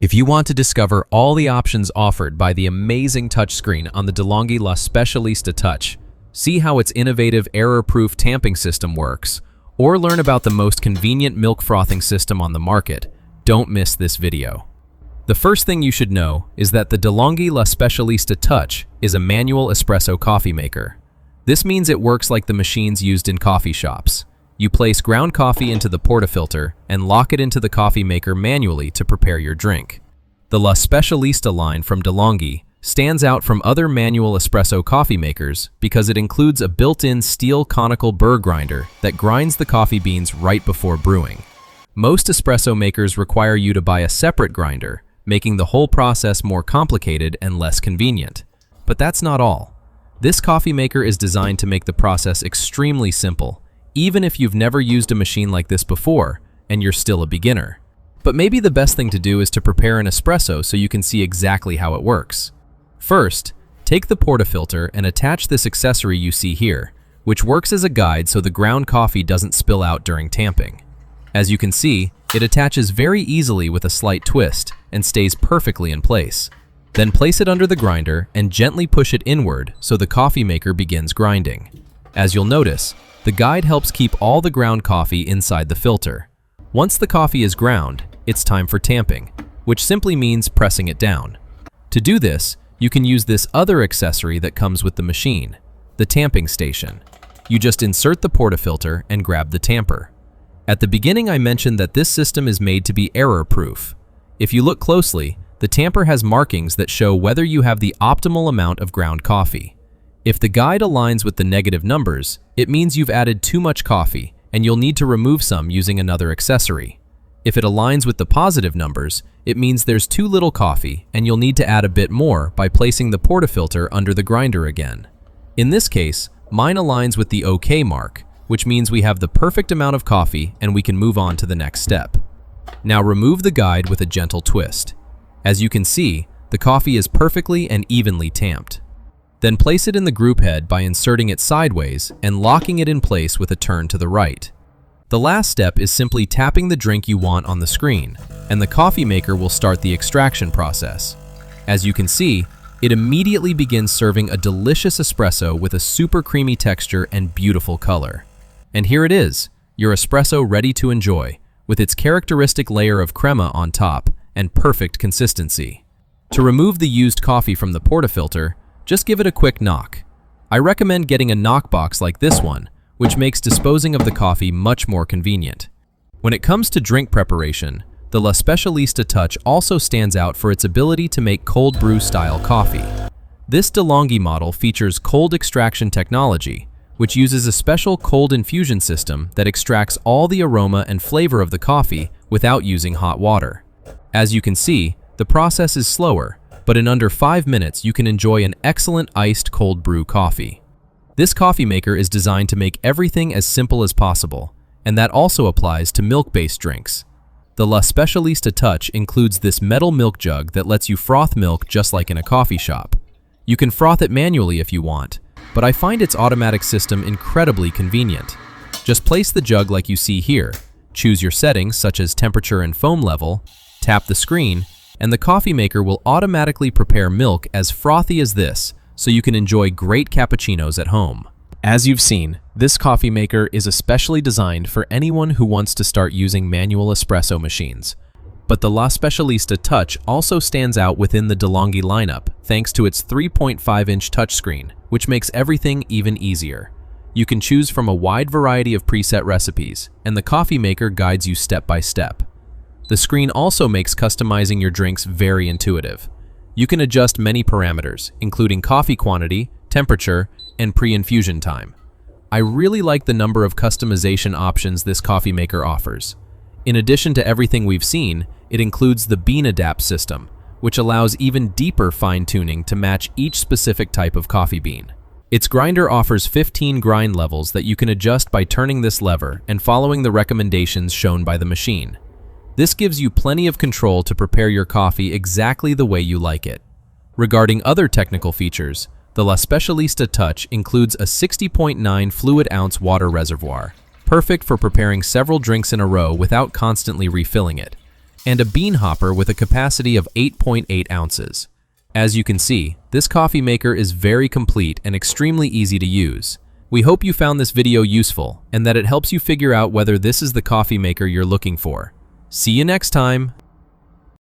If you want to discover all the options offered by the amazing touchscreen on the De'Longhi La Specialista Touch, see how its innovative error-proof tamping system works, or learn about the most convenient milk frothing system on the market, don't miss this video. The first thing you should know is that the De'Longhi La Specialista Touch is a manual espresso coffee maker. This means it works like the machines used in coffee shops. You place ground coffee into the portafilter and lock it into the coffee maker manually to prepare your drink. The La Specialista line from De'Longhi stands out from other manual espresso coffee makers because it includes a built-in steel conical burr grinder that grinds the coffee beans right before brewing. Most espresso makers require you to buy a separate grinder, making the whole process more complicated and less convenient. But that's not all. This coffee maker is designed to make the process extremely simple, even if you've never used a machine like this before and you're still a beginner. But maybe the best thing to do is to prepare an espresso so you can see exactly how it works. First, take the portafilter and attach this accessory you see here, which works as a guide so the ground coffee doesn't spill out during tamping. As you can see, it attaches very easily with a slight twist and stays perfectly in place. Then place it under the grinder and gently push it inward so the coffee maker begins grinding. As you'll notice, the guide helps keep all the ground coffee inside the filter. Once the coffee is ground, it's time for tamping, which simply means pressing it down. To do this, you can use this other accessory that comes with the machine, the tamping station. You just insert the portafilter and grab the tamper. At the beginning, I mentioned that this system is made to be error-proof. If you look closely, the tamper has markings that show whether you have the optimal amount of ground coffee. If the guide aligns with the negative numbers, it means you've added too much coffee and you'll need to remove some using another accessory. If it aligns with the positive numbers, it means there's too little coffee and you'll need to add a bit more by placing the portafilter under the grinder again. In this case, mine aligns with the OK mark, which means we have the perfect amount of coffee and we can move on to the next step. Now remove the guide with a gentle twist. As you can see, the coffee is perfectly and evenly tamped. Then place it in the group head by inserting it sideways and locking it in place with a turn to the right. The last step is simply tapping the drink you want on the screen, and the coffee maker will start the extraction process. As you can see, it immediately begins serving a delicious espresso with a super creamy texture and beautiful color. And here it is, your espresso ready to enjoy, with its characteristic layer of crema on top and perfect consistency. To remove the used coffee from the portafilter, just give it a quick knock. I recommend getting a knock box like this one, which makes disposing of the coffee much more convenient. When it comes to drink preparation, the La Specialista Touch also stands out for its ability to make cold brew style coffee. This De'Longhi model features cold extraction technology, which uses a special cold infusion system that extracts all the aroma and flavor of the coffee without using hot water. As you can see, the process is slower, but in under 5 minutes you can enjoy an excellent iced cold brew coffee. This coffee maker is designed to make everything as simple as possible, and that also applies to milk-based drinks. The La Specialista Touch includes this metal milk jug that lets you froth milk just like in a coffee shop. You can froth it manually if you want, but I find its automatic system incredibly convenient. Just place the jug like you see here, choose your settings such as temperature and foam level, tap the screen, and the coffee maker will automatically prepare milk as frothy as this, so you can enjoy great cappuccinos at home. As you've seen, this coffee maker is especially designed for anyone who wants to start using manual espresso machines. But the La Specialista Touch also stands out within the De'Longhi lineup thanks to its 3.5-inch touchscreen, which makes everything even easier. You can choose from a wide variety of preset recipes, and the coffee maker guides you step by step. The screen also makes customizing your drinks very intuitive. You can adjust many parameters, including coffee quantity, temperature, and pre-infusion time. I really like the number of customization options this coffee maker offers. In addition to everything we've seen, it includes the Bean Adapt system, which allows even deeper fine-tuning to match each specific type of coffee bean. Its grinder offers 15 grind levels that you can adjust by turning this lever and following the recommendations shown by the machine. This gives you plenty of control to prepare your coffee exactly the way you like it. Regarding other technical features, the La Specialista Touch includes a 60.9 fluid-ounce water reservoir, perfect for preparing several drinks in a row without constantly refilling it. and a bean hopper with a capacity of 8.8 ounces. As you can see, this coffee maker is very complete and extremely easy to use. We hope you found this video useful and that it helps you figure out whether this is the coffee maker you're looking for. See you next time!